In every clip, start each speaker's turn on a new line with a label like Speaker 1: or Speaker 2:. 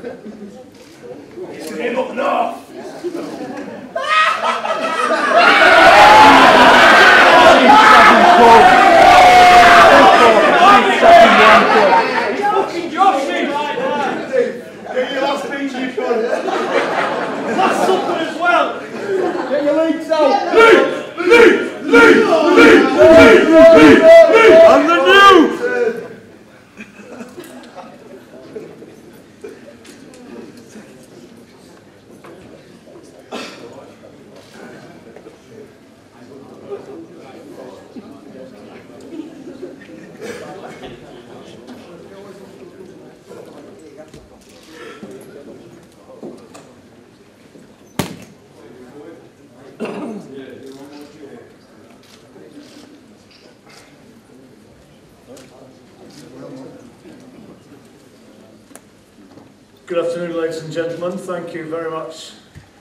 Speaker 1: It's him up north. Fucking Joshy! Get your last picture, you cunt. Last supper as well. Get your legs out. Leave! I'm the new!
Speaker 2: Good afternoon, ladies and gentlemen. Thank you very much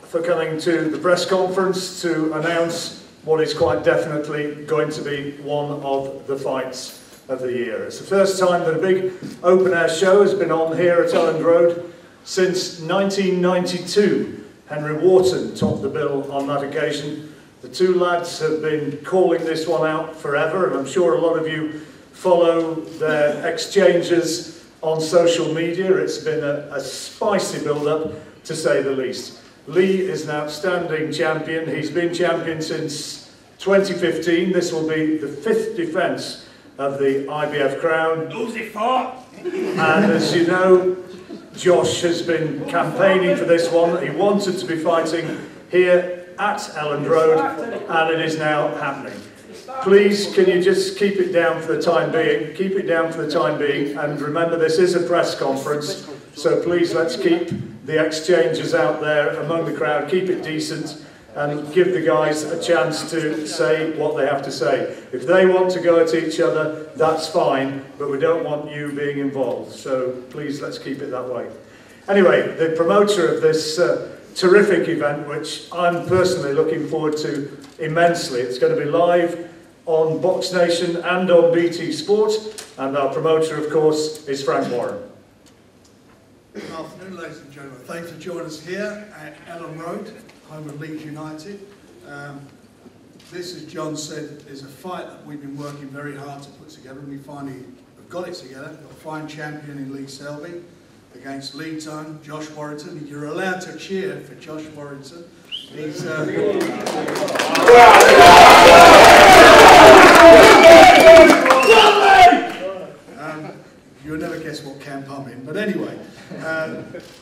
Speaker 2: for coming to the press conference to announce what is quite definitely going to be one of the fights of the year. It's the first time that a big open-air show has been on here at Elland Road since 1992. Henry Warrington topped the bill on that occasion. The two lads have been calling this one out forever, and I'm sure a lot of you follow their exchanges on social media. It's been a spicy build-up, to say the least. Lee is an outstanding champion. He's been champion since 2015. This will be the 5th defence of the IBF crown.
Speaker 1: Who's it for?
Speaker 2: And as you know, Josh has been campaigning for this one. He wanted to be fighting here at Elland Road, and it is now happening. Please, can you just keep it down for the time being? Keep it down for the time being, and remember this is a press conference, so please let's keep the exchanges out there among the crowd, keep it decent, and give the guys a chance to say what they have to say. If they want to go at each other, that's fine, but we don't want you being involved, so please let's keep it that way. Anyway, the promoter of this terrific event, which I'm personally looking forward to immensely, it's going to be live on Box Nation and on BT Sport, and our promoter, of course, is Frank Warren.
Speaker 3: Good afternoon, ladies and gentlemen. Thanks for joining us here at Elland Road, home of Leeds United. This, as John said, is a fight that we've been working very hard to put together, and we finally have got it together. We've got a fine champion in Lee Selby against Leeds own Josh Warrington. You're allowed to cheer for Josh Warrington. He's you'll never guess what camp I'm in, but anyway,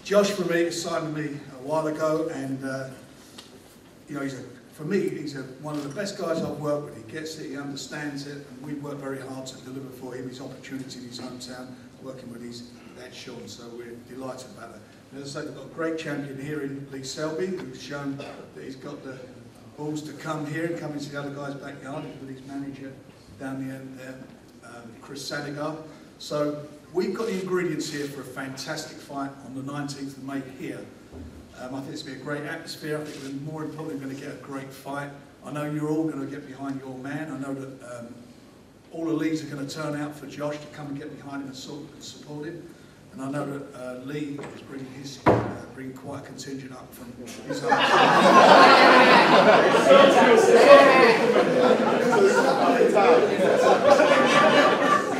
Speaker 3: Josh for me signed with me a while ago, and you know, for me he's one of the best guys I've worked with. He gets it, he understands it, and we've worked very hard to deliver for him his opportunity in his hometown, working with his dad Sean, so we're delighted about that. And as I say, we've got a great champion here in Lee Selby, who's shown that he's got the balls to come here and come into the other guy's backyard with his manager down the end there, Chris Sadigar. So we've got the ingredients here for a fantastic fight on the 19th of May here. I think it's going to be a great atmosphere. I think we're more importantly going to get a great fight. I know you're all going to get behind your man. I know that all the Lees are going to turn out for Josh to come and get behind him and support him. And I know that Lee is bringing quite a contingent up from his own.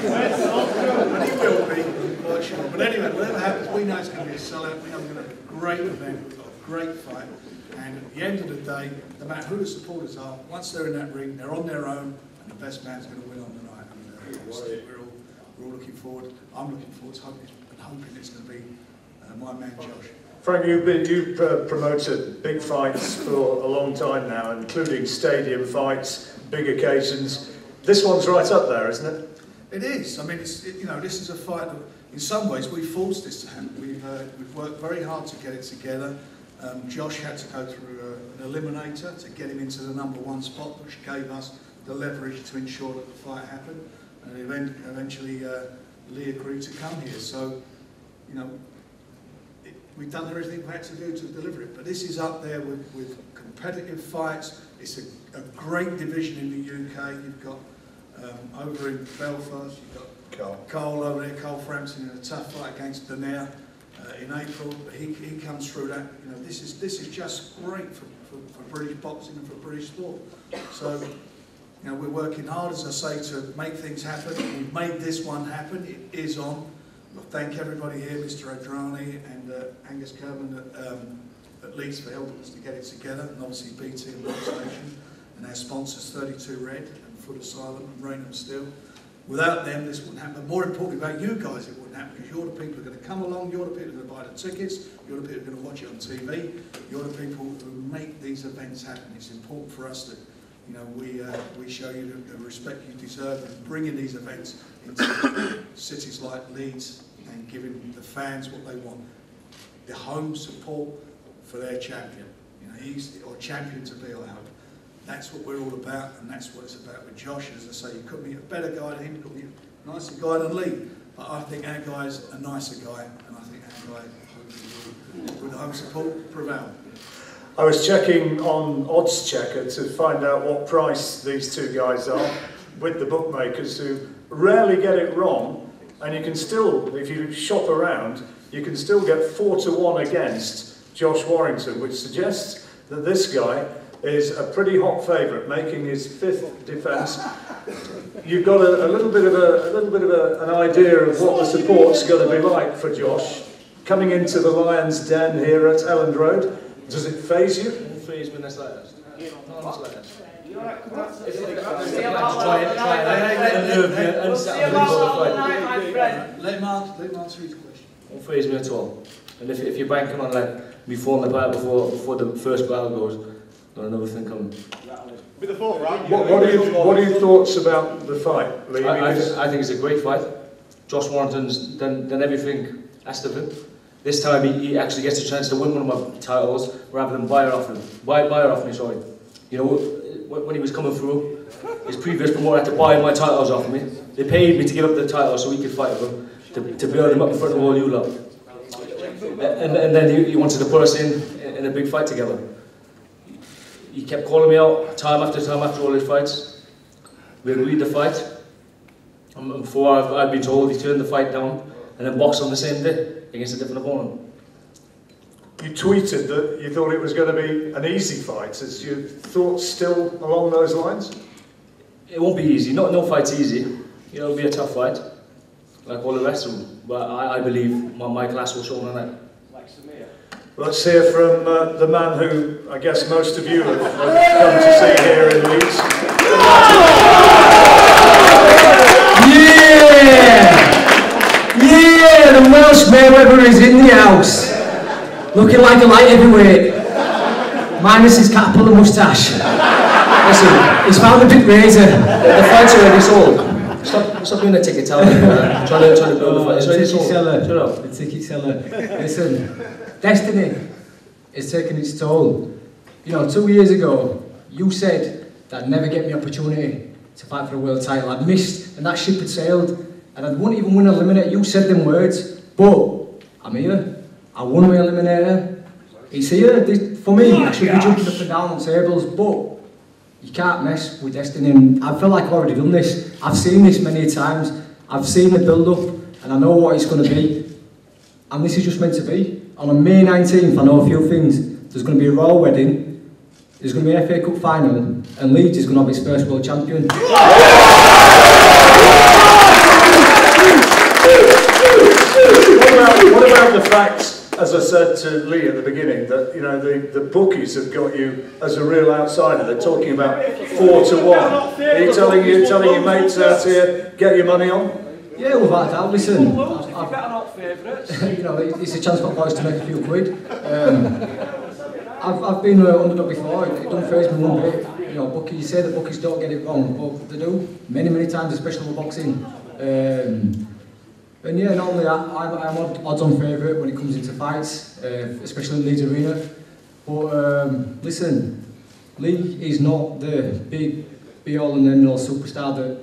Speaker 3: And he will be, quite sure. But anyway, whatever happens, we know it's going to be a sellout. We know we're going to have a great event. We've got a great fight. And at the end of the day, no matter who the supporters are, once they're in that ring, they're on their own, and the best man's going to win on the night. And we're all looking forward. I'm looking forward to hoping it's going to be my man Josh.
Speaker 2: Frank, you've promoted big fights for a long time now, including stadium fights, big occasions. This one's right up there, isn't it?
Speaker 3: It is. I mean, you know, this is a fight that, in some ways, we forced this to happen. We've worked very hard to get it together. Josh had to go through an eliminator to get him into the #1 spot, which gave us the leverage to ensure that the fight happened. And eventually, Lee agreed to come here. So, you know, we've done everything we had to do to deliver it. But this is up there with competitive fights. It's a great division in the UK. You've got over in Belfast, you've got Carl over there, Carl Frampton in a tough fight against Danair. in April. He comes through that. You know, this is just great for British boxing and for British sport. So, you know, we're working hard, as I say, to make things happen. We've made this one happen. It is on. I'll thank everybody here, Mr. Adrani and Angus Kirban at Leeds for helping us to get it together, and obviously BT and Workstation, and our sponsors 32 Red and Foot Asylum and Raynham Steel. Without them, this wouldn't happen. But more importantly, about you guys, it wouldn't happen, because you're the people who are going to come along, you're the people who are going to buy the tickets, you're the people who are going to watch it on TV, you're the people who make these events happen. It's important for us that, you know, we show you the respect you deserve in bringing these events into cities like Leeds and giving the fans what they want. The home support for their champion. You know, he's or champion to be allowed. That's what we're all about, and that's what it's about with Josh. As I say, you couldn't be a better guy than him, you couldn't be a nicer guy than Lee. But I think our guy's a nicer guy, and I think our guy, hopefully, with the home support, prevail.
Speaker 2: I was checking on Odds Checker to find out what price these two guys are with the bookmakers, who rarely get it wrong, and you can still, if you shop around, you can still get 4-1 against Josh Warrington, which suggests that this guy is a pretty hot favourite, making his 5th defence. You've got a little bit of an idea of what the support's going to be like for Josh coming into the Lions' Den here at Elland Road. Does it faze you?
Speaker 4: It faze me in the slightest. Not in the slightest.
Speaker 3: Let him answer his question.
Speaker 4: Won't faze me at all. And if you're banking on like me falling apart before the first bell goes, then another thing coming.
Speaker 1: With the 4th round.
Speaker 2: What are your thoughts about the fight, Lee?
Speaker 4: I think it's a great fight. Josh Warrington's done everything asked of him. This time he actually gets a chance to win one of my titles rather than buy her off me, sorry. You know, when he was coming through, his previous promoter had to buy my titles off me. They paid me to give up the title so he could fight them, to build them up in front of all you lot. And then he wanted to put us in a big fight together. He kept calling me out time after all his fights. We agreed to fight. And before I'd been told, he turned the fight down and then boxed on the same day against a different opponent.
Speaker 2: You tweeted that you thought it was going to be an easy fight. Is your thoughts still along those lines?
Speaker 4: It won't be easy. No fight's easy. You know, it'll be a tough fight, like all the rest of them. But I believe my class will show on that.
Speaker 2: Let's hear from the man who I guess most of you have come to see here in Leeds.
Speaker 5: Yeah, the Welsh Mayweather is in the house. Looking like a light heavyweight. Minus his caterpillar moustache.
Speaker 4: Listen,
Speaker 5: He's found a big razor.
Speaker 4: the fight's already sold. Stop doing the ticket touting. Trying to build the fight. It's already sold. Shut up.
Speaker 5: The ticket seller. Listen, destiny is taking its toll. You know, 2 years ago, you said that I'd never get the opportunity to fight for a world title. I'd missed, and that ship had sailed, and I wouldn't even win a eliminator. You said them words, but I'm here. I won my eliminator. It's here. For me, I should be jumping up and down on tables, but you can't mess with destiny. And I feel like I've already done this. I've seen this many times. I've seen the build-up, and I know what it's going to be. And this is just meant to be. On May 19th, I know a few things. There's going to be a royal wedding, there's going to be an FA Cup final, and Leeds is going to have its first world champion.
Speaker 2: What about the fact, as I said to Lee at the beginning, that you know the bookies have got you as a real outsider? They're talking about 4-1. Are you telling your mates out here, get your money on?
Speaker 5: Yeah, without a doubt. Listen,
Speaker 1: You better not favourites.
Speaker 5: you know, it's a chance for boys to make a few quid. I've been underdog before. It don't faze me one bit. You know, bookies, you say that bookies don't get it wrong, but they do many times, especially with boxing. And yeah, normally I'm odds-on favourite when it comes into fights, especially in Leeds Arena. But listen, Lee is not the big be-all and end-all superstar that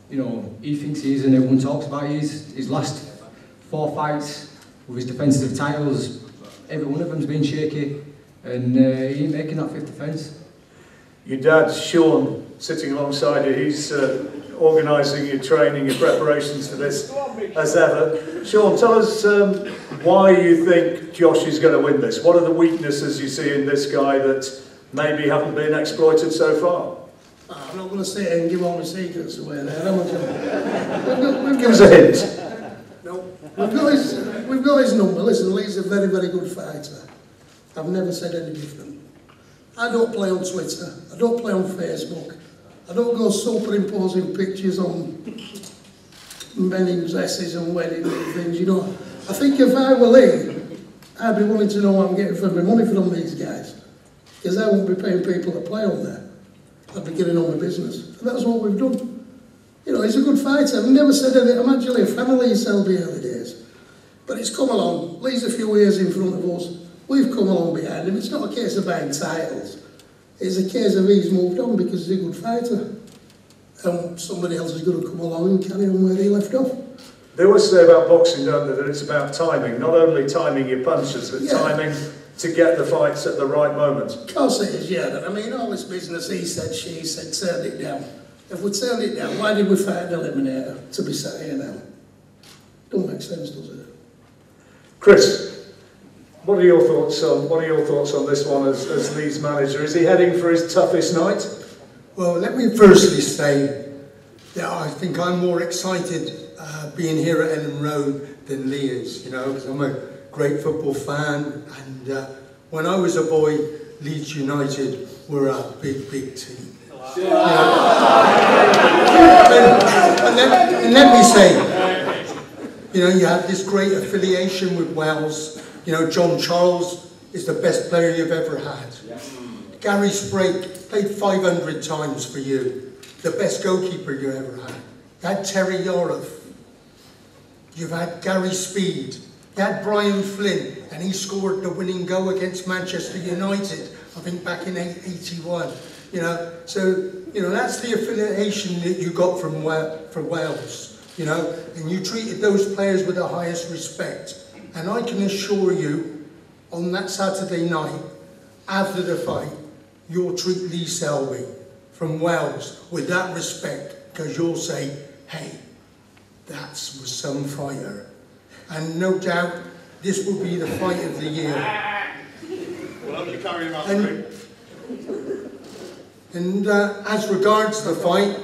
Speaker 5: you know he thinks he is, and everyone talks about. His last 4 fights with his defences of titles, every one of them's been shaky, and he ain't making that 5th defence.
Speaker 2: Your dad, Sean, sitting alongside you. He's organising your training, your preparations for this as ever. Sean, tell us why you think Josh is going to win this. What are the weaknesses you see in this guy that maybe haven't been exploited so far?
Speaker 3: I'm not going to sit here and give all my secrets away there, am I?
Speaker 2: Give us a hint.
Speaker 3: No, we've got his number. Listen, Lee's a very, very good fighter. I've never said any different. I don't play on Twitter. I don't play on Facebook. I don't go superimposing pictures on men in dresses and weddings and things, you know. I think if I were Lee, I'd be wanting to know what I'm getting for my money from these guys. Because I won't be paying people to play on there. I'd be getting on my business. And that's what we've done. You know, he's a good fighter. I've never said anything. I'm actually a fan of Lee Selby early days. But it's come along. Lee's a few years in front of us. We've come along behind him. It's not a case of buying titles. It's a case of he's moved on because he's a good fighter. And somebody else is going to come along and carry on where he left off.
Speaker 2: They always say about boxing, don't they, that it's about timing. Not only timing your punches, but timing to get the fights at the right moment.
Speaker 3: Of course it is, yeah. I mean, all this business, he said, she said, turned it down. If we turned it down, why did we fight an eliminator to be sat here now? Don't make sense, does it?
Speaker 2: Chris, what are your thoughts on this one as Lee's manager? Is he heading for his toughest night?
Speaker 6: Well, let me firstly say that I think I'm more excited being here at Ellen Road than Lee is, you know, because I'm a great football fan, and when I was a boy, Leeds United were a big, big team. You know? and let me say, you know, you have this great affiliation with Wales. You know, John Charles is the best player you've ever had. Gary Sprake played 500 times for you, the best goalkeeper you ever had. You had Terry Yorath. You've had Gary Speed. You had Brian Flynn, and he scored the winning goal against Manchester United, I think back in 81. You know, so, you know, that's the affiliation that you got for Wales, you know, and you treated those players with the highest respect. And I can assure you, on that Saturday night, after the fight, you'll treat Lee Selby from Wales with that respect, because you'll say, hey, that was some fighter. And no doubt, this will be the fight of the year.
Speaker 1: We'll have to carry him out.
Speaker 6: And as regards the fight,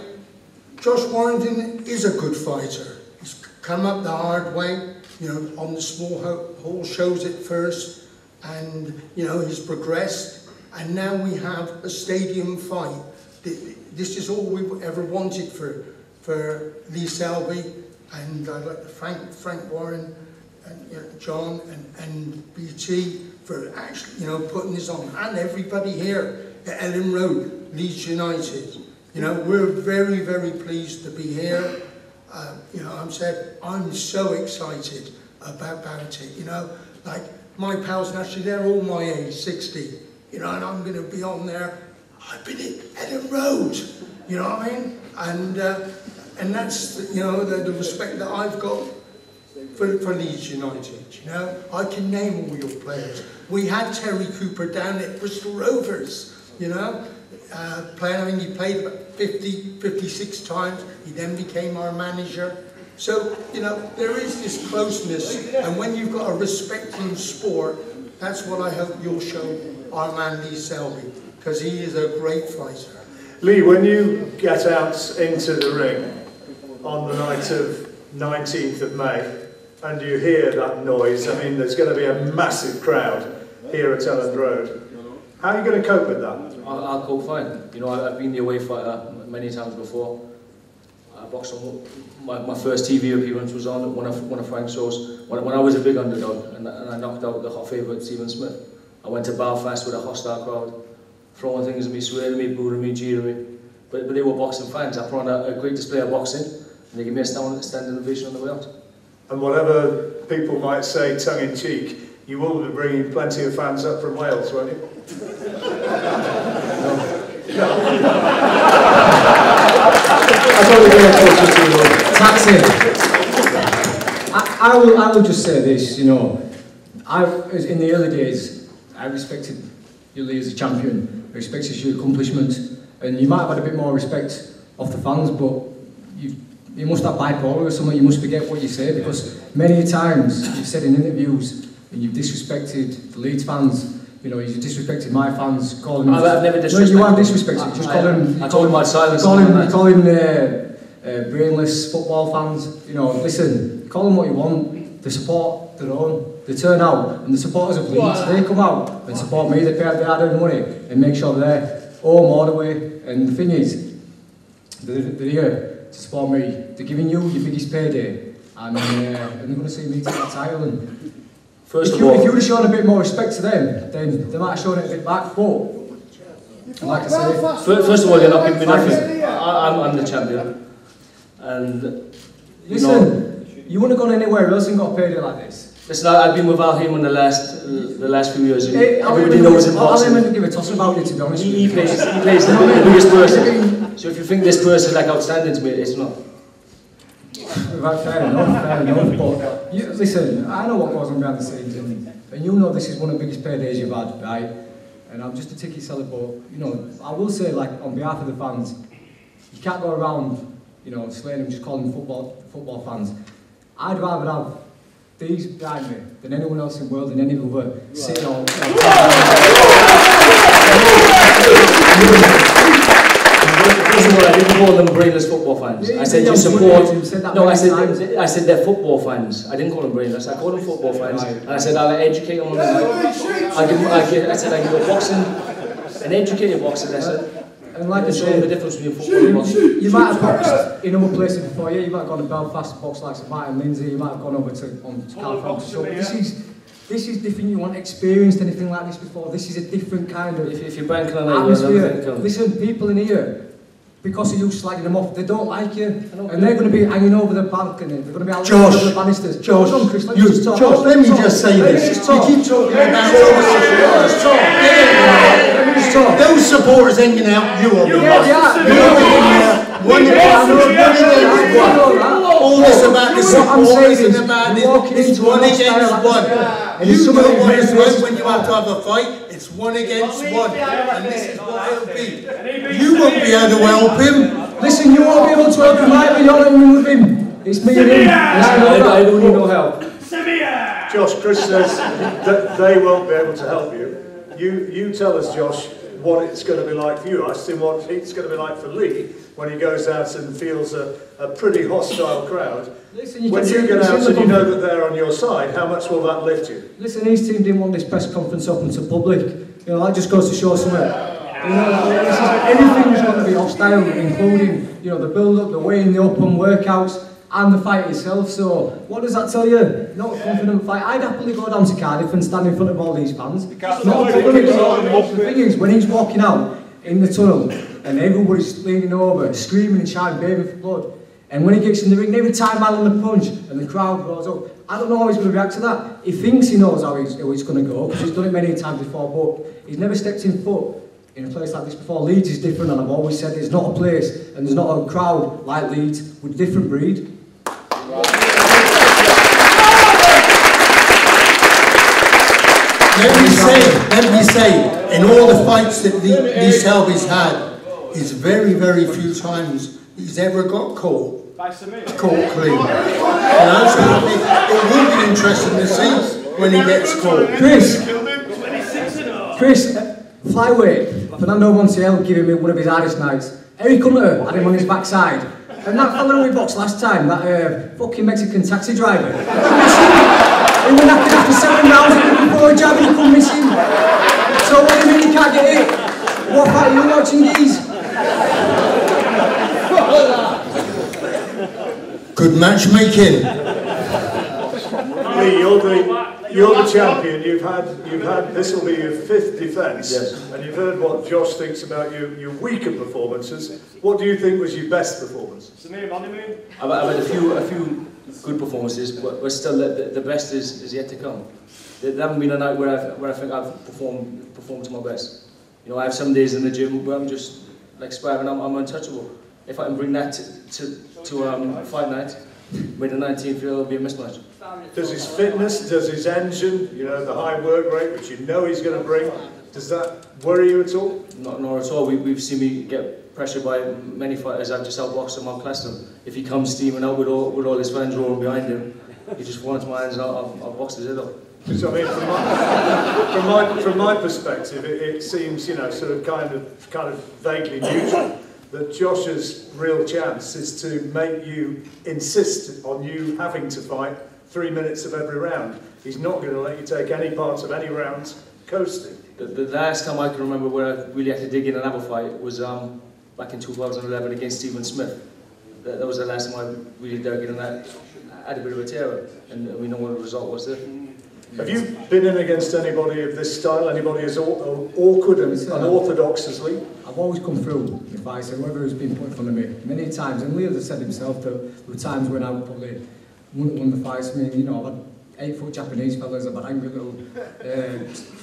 Speaker 6: Josh Warrington is a good fighter. He's come up the hard way, you know, on the small hall shows at first, and, you know, he's progressed, and now we have a stadium fight. This is all we ever wanted for Lee Selby, and I'd like to thank Frank Warren and, you know, John and BT for actually, you know, putting this on, and everybody here at Ellen Road, Leeds United. You know, we're very, very pleased to be here. You know, I'm so excited about it, you know, like my pals, actually they're all my age, 60, you know, and I'm going to be on there. I've been at Ellen Road, you know what I mean? And that's, you know, the respect that I've got for Leeds United, you know. I can name all your players. We had Terry Cooper down at Bristol Rovers, you know, playing. I mean, he played about 56 times. He then became our manager. So, you know, there is this closeness, and when you've got a respect in sport, that's what I hope you'll show our man Lee Selby, because he is a great fighter.
Speaker 2: Lee, when you get out into the ring on the night of 19th of May, and you hear that noise, I mean, there's going to be a massive crowd here at Ellen Road. How are you going to cope with that?
Speaker 4: I'll cope fine. You know, I've been the away fighter many times before. I boxed on, my first TV appearance was on one of Frank's shows when I was a big underdog, and I knocked out the hot favourite Stephen Smith. I went to Belfast with a hostile crowd, throwing things at me, swearing at me, booing me, jeering me. But they were boxing fans. I put on a great display of boxing, and they gave me a standing ovation on the way out. And
Speaker 2: whatever people might say tongue-in-cheek, you will be bringing plenty of fans up from Wales, won't you?
Speaker 5: Taxi. I will just say this, you know, in the early days, I respected you, Lee, as a champion. I respected your accomplishment. And you might have had a bit more respect of the fans, but you must have bipolar or something. You must forget what you say, because many times you've said in interviews and you've disrespected the Leeds fans. You know, you've disrespected my fans, calling them...
Speaker 4: I've never disrespected...
Speaker 5: No, you haven't disrespected, just calling...
Speaker 4: I told him about silence.
Speaker 5: Calling brainless football fans. You know, listen, call them what you want. They support their own. They turn out, and the supporters of Leeds, they come out and support me. They pay their hard-earned money and make sure they're home all the way. And the thing is, they're here to support me. They're giving you your biggest payday, and they're going to see me take that title. And if you would have shown a bit more respect to them, then they might have shown it a bit back. But like I say,
Speaker 4: first of all, you're not giving me nothing. I'm the champion, and
Speaker 5: listen, you wouldn't have gone anywhere else and got a payday like this.
Speaker 4: Listen, I've been with Al Heyman the last few years. Everybody knows in boxing.
Speaker 5: I'll give a toss about it, to be honest.
Speaker 4: He plays the biggest person. So if you think this person is like outstanding to me, it's not.
Speaker 5: Right, fair enough. But listen, I know what goes on behind the scenes, and you know this is one of the biggest paydays you've had, right? And I'm just a ticket seller, but you know, I will say, like, on behalf of the fans, you can't go around, you know, slaying them, just calling them football fans. I'd rather have these behind me than anyone else in the world, than any other sitting on.
Speaker 4: I didn't call them brainless football fans. I said you support. No, I said they're football fans. I didn't call them brainless. I called them football fans, and I said I'll educate them on the night. I said I give a boxing, an educated boxing lesson.
Speaker 5: And like I
Speaker 4: show
Speaker 5: said,
Speaker 4: the difference between football and boxing.
Speaker 5: You might have boxed in other places before. Yeah, you might have gone to Belfast, boxed like Martin Lindsay. You might have gone over to California. So this is different. You want experienced anything like this before. This is a different kind of
Speaker 4: if you're banking on
Speaker 5: atmosphere. Listen, people in here, because of you slagging them off, they don't like you, and they're going to be hanging over the balcony. They're going to be hanging over the banisters. Josh,
Speaker 6: let me just say this. You keep talking about all the supporters. Those supporters hanging out, you are one against one. All this about the supporters and about it's one against one. You know what it's like when you have to have a fight. It's one against one, and this is what it'll be. You won't be able to help him.
Speaker 5: Listen, you won't be able to help him either. You're not even with him. It's me and him.
Speaker 4: I don't need no help.
Speaker 2: Josh, Chris says that they won't be able to help you. You tell us, Josh, what it's going to be like for you. I asked him what it's going to be like for Lee when he goes out and feels a pretty hostile crowd.
Speaker 5: Listen,
Speaker 2: when you get out and you know that they're on your side, how much will that lift you?
Speaker 5: Listen, his team didn't want this press conference open to public. You know, that just goes to show something. You know, everything is going to be hostile, including, you know, the build-up, the weighing, the open workouts, and the fight itself. So, what does that tell you? Not a confident fight. I'd happily go down to Cardiff and stand in front of all these fans. Not a problem. The thing is, when he's walking out in the tunnel and everybody's leaning over, screaming and shouting, begging for blood, and when he gets in the ring, every time I land a punch and the crowd goes up, I don't know how he's going to react to that. He thinks he knows how it's going to go, because he's done it many times before, but he's never stepped in foot in a place like this before. Leeds is different, and I've always said it's not a place and there's not a crowd like Leeds with a different breed.
Speaker 6: Let me say, in all the fights that Lee Selby's had, it's very, very few times he's ever got caught clean. You know, so it will be interesting to see when he gets caught.
Speaker 5: Chris, flyweight, Fernando Montiel giving me one of his hardest nights. Eric Hunter had him on his backside. And that fella we boxed last time, that fucking Mexican taxi driver, he went after 7 rounds before a jab and he couldn't miss him. So what do you mean you can't get hit? What fight are you watching these?
Speaker 6: Good matchmaking.
Speaker 2: Lee, you're the champion. You've had this will be your 5th defence,
Speaker 4: yes.
Speaker 2: And you've heard what Josh thinks about your weaker performances. What do you think was your best performance?
Speaker 4: I've had a few good performances, but still the best is yet to come. There haven't been a night where I think I've performed to my best. You know, I have some days in the gym where I'm just like sparring, I'm untouchable. If I can bring that to fight night, with the 19th, it'll be a mismatch.
Speaker 2: Does his fitness, does his engine, you know, the high work rate, which you know he's going to bring, Does that worry you at all?
Speaker 4: Not at all. We've seen me get pressured by many fighters. I've just outboxed him, outclassed him. If he comes steaming out with all his friends roaring behind him, he just wants my hands and I'll box his head up.
Speaker 2: So, I mean, from my perspective, it seems, you know, sort of kind of vaguely neutral that Josh's real chance is to make you insist on you having to fight 3 minutes of every round. He's not going to let you take any part of any rounds coasting.
Speaker 4: The last time I can remember where I really had to dig in and have a fight was back in 2011 against Stephen Smith. That was the last time I really dug in and I had a bit of a terror, and we know what the result was there.
Speaker 2: Have you been in against anybody of this style, anybody as awkward and unorthodox as Lee?
Speaker 5: I've always come through if I say whoever has been put in front of me many times, and Lee has said himself that there were times when I probably wouldn't have won the fights. I mean, you know, I've had 8-foot Japanese fellas, I've had angry little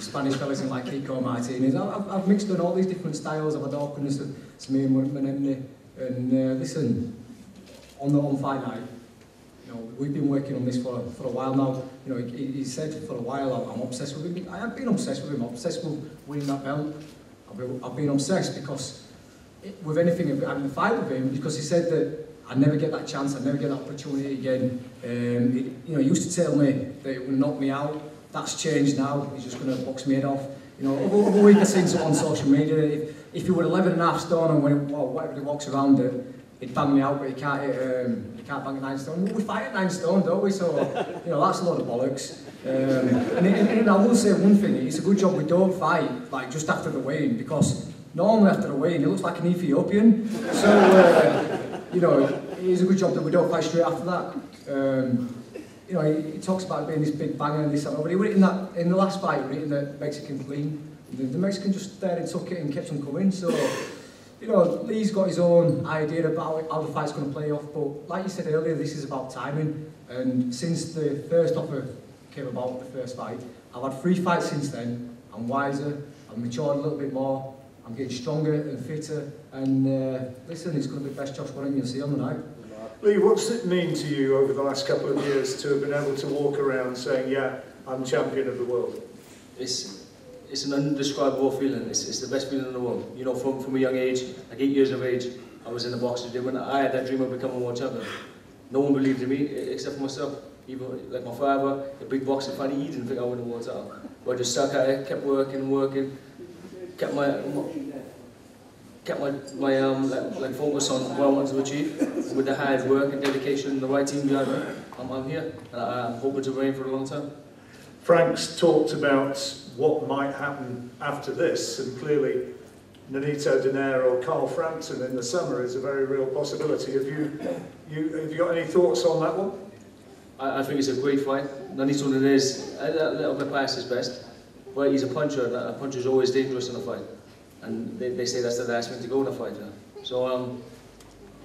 Speaker 5: Spanish fellas in like Kiko Martinez. I've mixed in all these different styles. I've had awkwardness of Samir Menemne, and listen, on fight night, you know, we've been working on this for a while now. You know, he said for a while I'm obsessed with him. I have been obsessed with him. I'm obsessed with winning that belt. I've been obsessed because with anything, having a fight with him, because he said that I'd never get that chance, I'd never get that opportunity again. You know, he used to tell me that it would knock me out. That's changed now. He's just going to box me head off. You know, over a week I seen something on social media. If he were 11.5 stone and when whatever he walks around it, he'd bang me out, but he can't bang at 9 stone. We fight at 9 stone, don't we? So, you know, that's a lot of bollocks. And I will say one thing, it's a good job we don't fight like just after the weigh-in, because normally after the weigh-in he looks like an Ethiopian. So, you know, it's a good job that we don't fight straight after that. You know, he talks about being this big banger and this and that, but he went in the last fight, he went in the Mexican clean. The Mexican just stared and took it and kept on coming. So, you know, Lee's got his own idea about how the fight's going to play off, but like you said earlier, this is about timing. And since the first offer came about, the first fight, I've had 3 fights since then. I'm wiser, I've matured a little bit more, I'm getting stronger and fitter, and listen, it's going to be the best Josh Warrington you'll see on the night.
Speaker 2: Lee, what's it mean to you over the last couple of years to have been able to walk around saying, yeah, I'm champion of the world?
Speaker 4: It's an indescribable feeling. It's the best feeling in the world. You know, from a young age, like 8 years of age, I was in the boxing gym and I had that dream of becoming world champion. No one believed in me except for myself. Even like my father, a big boxing fan, he didn't think I would win the world title. But I just stuck at it, kept working, kept my focus on what I wanted to achieve. With the hard work and dedication and the right team behind me, I'm here, and I'm hoping to reign for a long time.
Speaker 2: Frank's talked about what might happen after this, and clearly Nonito Donaire or Carl Frampton in the summer is a very real possibility. Have you got any thoughts on that one?
Speaker 4: I think it's a great fight. Nonito Donaire is a little bit past his best, but he's a puncher, and a puncher is always dangerous in a fight. And they say that's the last thing to go in a fight. So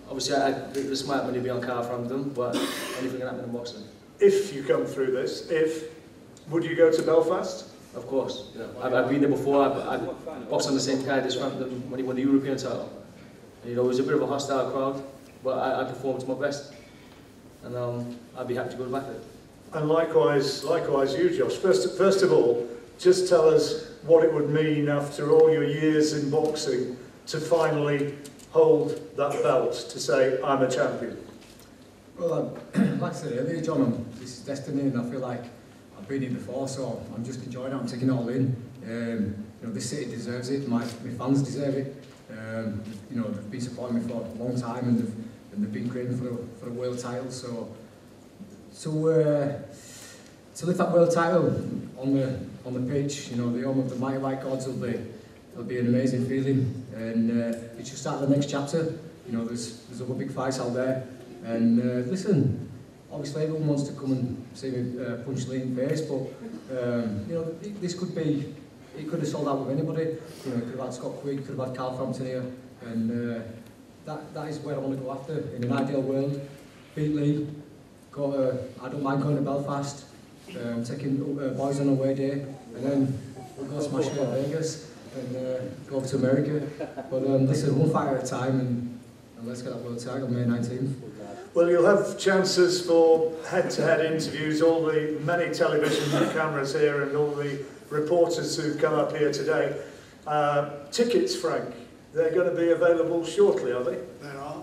Speaker 4: obviously this might only be on Carl Frampton, but anything can happen in boxing.
Speaker 2: If you come through this, would you go to Belfast?
Speaker 4: Of course. You know, I've been there before. I boxed on the same card as Frampton when he won the European title. And, you know, it was a bit of a hostile crowd, but I performed to my best. And I'd be happy to go back there. And
Speaker 2: likewise you, Josh. First of all, just tell us what it would mean after all your years in boxing to finally hold that belt, to say, I'm a champion.
Speaker 5: Well, like I said earlier, John, this is destiny, and I feel like I've been here before, so I'm just enjoying it. I'm taking it all in. You know, this city deserves it. My fans deserve it. You know, they've been supporting me for a long time, and they've been great for the world title. So to lift that world title on the pitch, you know, the home of the mighty white gods, it'll be an amazing feeling, and it should start the next chapter. You know, there's other big fights out there, and listen, obviously everyone wants to come and see me punch Lee in the face, but you know, this could be, it could have sold out with anybody. You know, it could have had Scott Quigg, could have had Carl Frampton here, and that is where I want to go after. In an ideal world, beat Lee. I don't mind going to Belfast, taking boys on a away day, and then we'll go smash it at Vegas and go over to America. But listen, one fight at a time, and and let's get that world title May 19th.
Speaker 2: Well, you'll have chances for head-to-head interviews, all the many television cameras here and all the reporters who've come up here today. Tickets, Frank, they're going to be available shortly, are they?
Speaker 3: There are.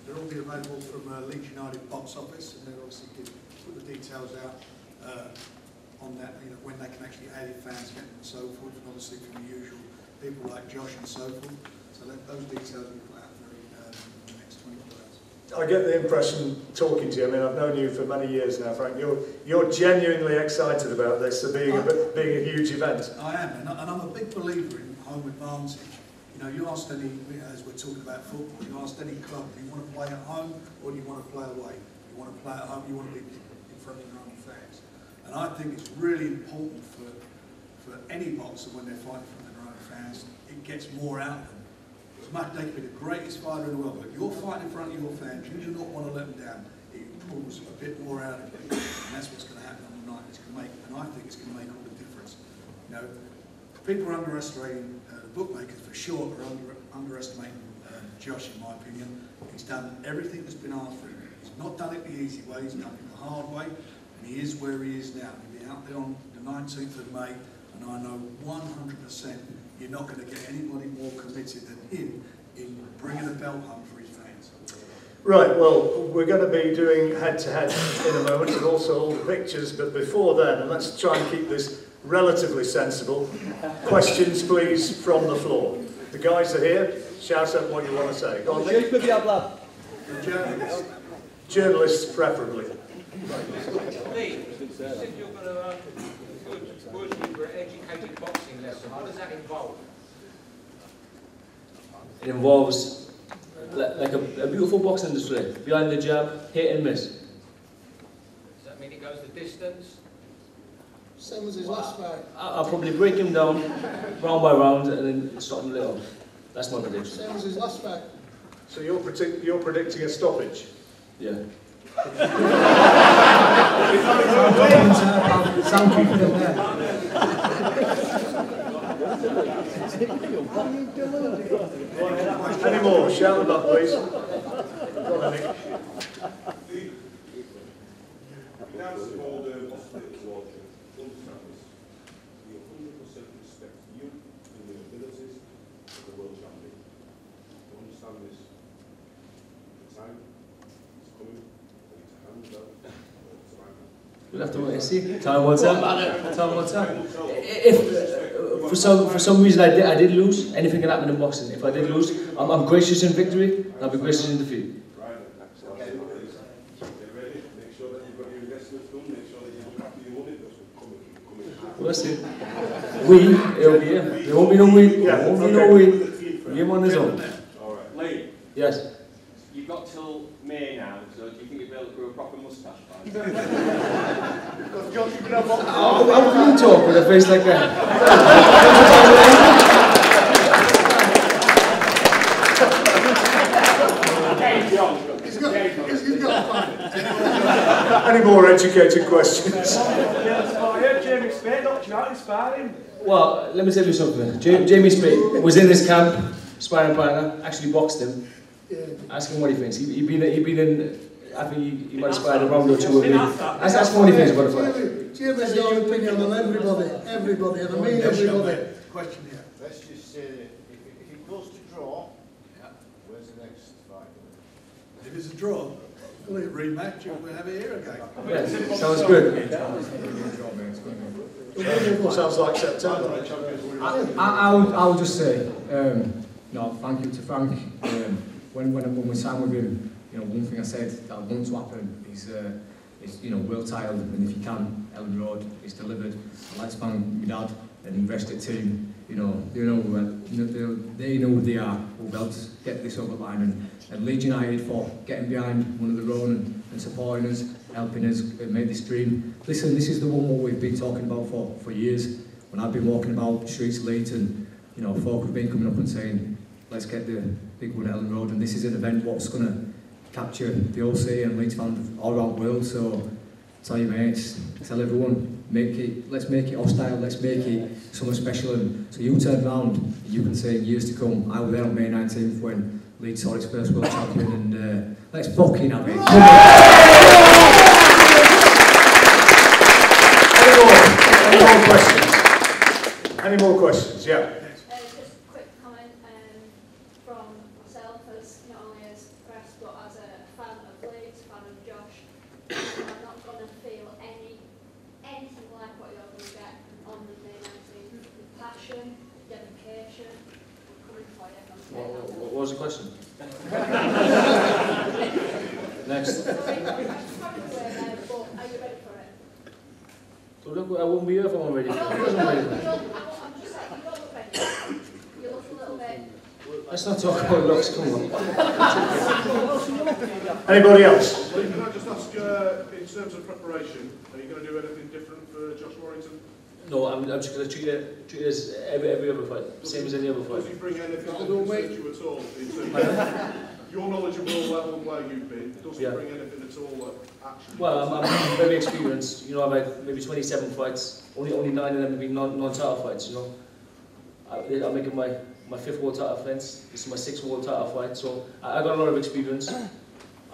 Speaker 3: They'll all be available from Leeds United box office, and they'll obviously put the details out on that, you know, when they can actually add fans and so forth, and obviously from the usual people like Josh and so forth. So those details will be put out very in the next 24 hours.
Speaker 2: I get the impression, talking to you, I mean, I've known you for many years now, Frank, you're genuinely excited about this, being a huge event.
Speaker 3: I am, and I'm a big believer in home advantage. You know, you asked any, as we're talking about football, you asked any club, do you want to play at home or do you want to play away? You want to play at home, you want to be in front of your own fans. And I think it's really important for any boxer when they're fighting in front of their own fans, it gets more out of them. As much they can be the greatest fighter in the world, but if you're fighting in front of your fans, you do not want to let them down. It pulls a bit more out of you, and that's what's going to happen on the night. And I think it's going to make all the difference. You know, people are underestimating the bookmakers for sure are underestimating Josh, in my opinion. He's done everything that's been asked for him. He's not done it the easy way, he's done it the hard way, and he is where he is now. He'll be out there on the 19th of May, and I know 100% you're not going to get anybody more committed than him in bringing a belt home for his fans.
Speaker 2: Right, well, we're going to be doing head-to-head in a moment, and also all the pictures, but before then, and let's try and keep this relatively sensible. Questions, please, from the floor. The guys are here. Shout out what you want to say. Go on, Nick.
Speaker 3: Journalists.
Speaker 2: Journalists, preferably.
Speaker 7: Lee, you said you're going to working for an educated boxing lesson. What does that involve?
Speaker 4: It involves like a beautiful boxing industry. Behind the jab, hit and miss.
Speaker 7: Does that mean it goes the distance?
Speaker 6: Same as his last fight.
Speaker 4: I'll probably break him down round by round and then stop him little. That's my prediction.
Speaker 6: Same as his last fight.
Speaker 2: So you're predicting a stoppage?
Speaker 4: Yeah.
Speaker 5: Sound confident there.
Speaker 2: Any more? Shout them up, please. Go on, Nick.
Speaker 4: We'll have to wait and see. Time will tell. Time will tell. If for some reason I did lose, anything can happen in boxing. If I did lose, I'm gracious in victory, and I'll be gracious in defeat. We'll see. It'll be him. There won't be no we. There won't be no we. Him on his own.
Speaker 1: Alright. Lee,
Speaker 4: Yes.
Speaker 1: you've got till May now, so do you think you'll be able to grow a proper moustache by
Speaker 4: How can you talk with a face like that?
Speaker 2: Any more educated questions?
Speaker 4: Well, let me tell you something. Jamie Spade was in this camp, sparring partner, actually boxed him. Ask him what he thinks. He'd been in, I think he might have sparred a round or two with me. Ask him what he thinks about the fight.
Speaker 6: Jamie's got an opinion on everybody, and I mean everybody.
Speaker 3: Question here.
Speaker 8: Let's just say that if it goes to draw, where's the next fight?
Speaker 3: If it's a draw, we'll have a rematch and we'll have it here again.
Speaker 4: Yes, sounds good.
Speaker 2: Sounds like September.
Speaker 5: I would just say, no, thank you to Frank. When we signed with him, you know, one thing I said that I want to happen is you know, world title, and if you can, Ellen Road is delivered. I'd like to thank my dad and the rest of the team. You know, they know who they are, who helped us get this over the line, and Leeds United for getting behind one of their own and supporting us, helping us make this dream. Listen, this is the one what we've been talking about for years. When I've been walking about the streets of Leeds, and you know, folk have been coming up and saying, let's get the big one at Ellen Road, and this is an event what's going to capture the OC and Leeds fans all around the world. So tell your mates, tell everyone, let's make it hostile, let's make it something special. And so you turn around and you can say in years to come, I was there on May 19th when Leeds Saw its first world champion, and let's fucking have it.
Speaker 2: Any more questions? Any more questions? Yeah.
Speaker 9: Just a quick comment from myself, as not only as press but as a fan of Leeds, fan of Josh. I'm not going to feel anything like what you're going to get on the day 19th. Passion, dedication, coming for you.
Speaker 4: What was the question? Next.
Speaker 9: Sorry, I'm probably aware now, but are you ready for it?
Speaker 4: So look, I wouldn't be here if I wasn't ready.
Speaker 9: I'm just saying, you don't look ready. You look a little bit.
Speaker 4: Let's not talk about looks, come on.
Speaker 2: Anybody else?
Speaker 10: Can I just ask, in terms of preparation, are you going to do anything different for Josh Warrington?
Speaker 4: No, I'm just going to treat it as every other fight, same as any other fight.
Speaker 10: Does he bring anything that concerns you at all? In terms of your knowledge of all level and where you've been, does he bring anything at all that actually...
Speaker 4: Well, I'm very experienced, you know, I've had maybe 27 fights, only 9 of them have been non-title fights, you know. I'm making my 5th world title defence, this is my 6th world title fight, so I got a lot of experience.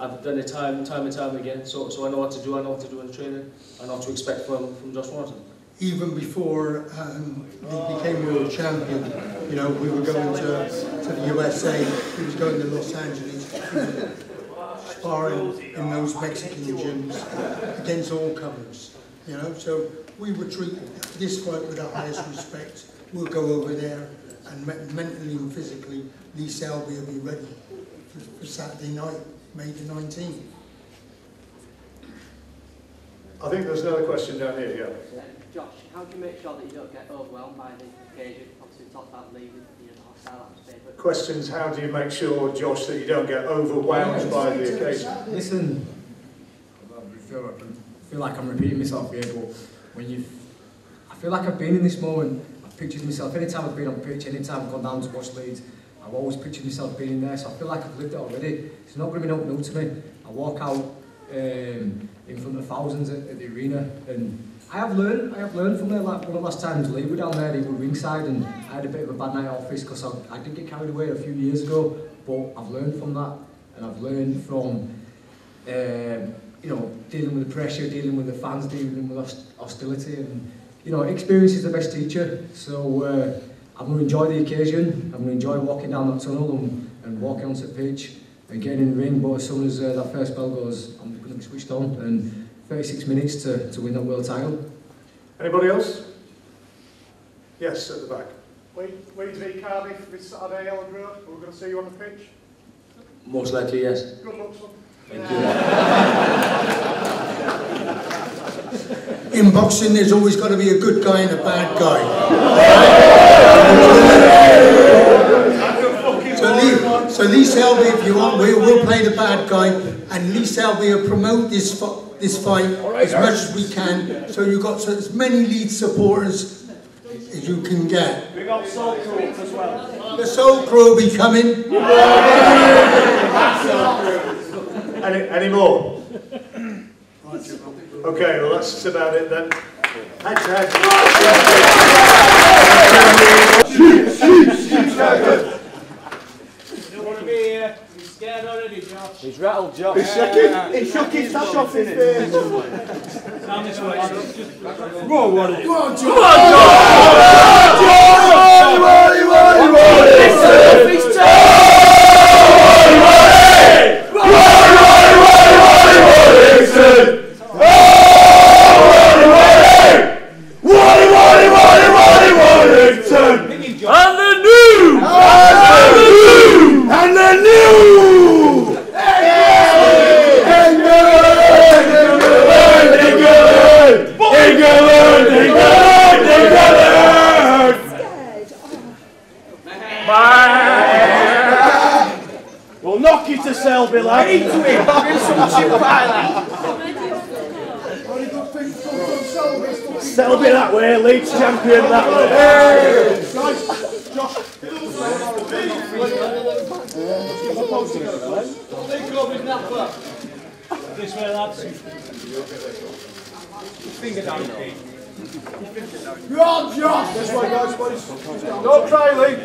Speaker 4: I've done it time and time again, so I know what to do, I know what to do in the training, I know what to expect from Josh Warrington.
Speaker 6: Even before he became world champion, you know, we were going to the USA, he was going to Los Angeles, sparring in those Mexican gyms against all comers, you know, so we would treat this fight with the highest respect. We'll go over there and mentally and physically, Lee Selby will be ready for Saturday night, May the 19th.
Speaker 2: I think there's another question down here, yeah.
Speaker 11: Josh, how do you make sure that you don't get overwhelmed by the occasion? Obviously, we talked about leaving, you know, the hostile atmosphere. But
Speaker 2: Questions, how do you make sure, Josh, that you don't get overwhelmed by the occasion?
Speaker 5: Listen, I feel like I'm repeating myself here, but I feel like I've been in this moment. I've pictured myself, anytime I've been on pitch, anytime I've gone down to watch Leeds, I've always pictured myself being there, so I feel like I've lived it already. It's not going to be nothing new to me. I walk out in front of thousands at the arena, and I have learned from there. Like one of the last times Lee were down there, they were ringside, and I had a bit of a bad night off because I did get carried away a few years ago, but I've learned from that, and I've learned from you know, dealing with the pressure, dealing with the fans, dealing with hostility, and you know, experience is the best teacher. So I'm going to enjoy the occasion. I'm going to enjoy walking down that tunnel and walking onto the pitch and getting in the ring. But as soon as that first bell goes, I'm going to be switched on. And 36 minutes to win that world title.
Speaker 2: Anybody else? Yes, at the back.
Speaker 10: Leeds v Cardiff this Saturday, Ellen Road. Are we going to see you on the pitch?
Speaker 4: Most likely, yes.
Speaker 10: Good luck, son.
Speaker 4: Thank you.
Speaker 6: In boxing, there's always got to be a good guy and a bad guy. So Lee Selby, if you want, we'll play the bad guy, and Lee Selby will promote this fight as much as we can. So you've got as many Leeds supporters as you can get.
Speaker 1: We got Soul Crew as well.
Speaker 6: The Soul Crew will be coming.
Speaker 2: Any more? Okay, well that's about it then. Head to head.
Speaker 1: You don't want to be here. He's scared already, Josh.
Speaker 8: He's rattled, Josh.
Speaker 1: He shook his tash off his face. Down this way. Go on, Warren. Go on, Josh. Go on, We'll knock you to Selby, lad. Into him. Give some chip pie, Selby that way, Leeds champion that way. Josh. This way, lads. Finger down, Pete. You're on, Josh! This way, guys, please. Don't try, Lee.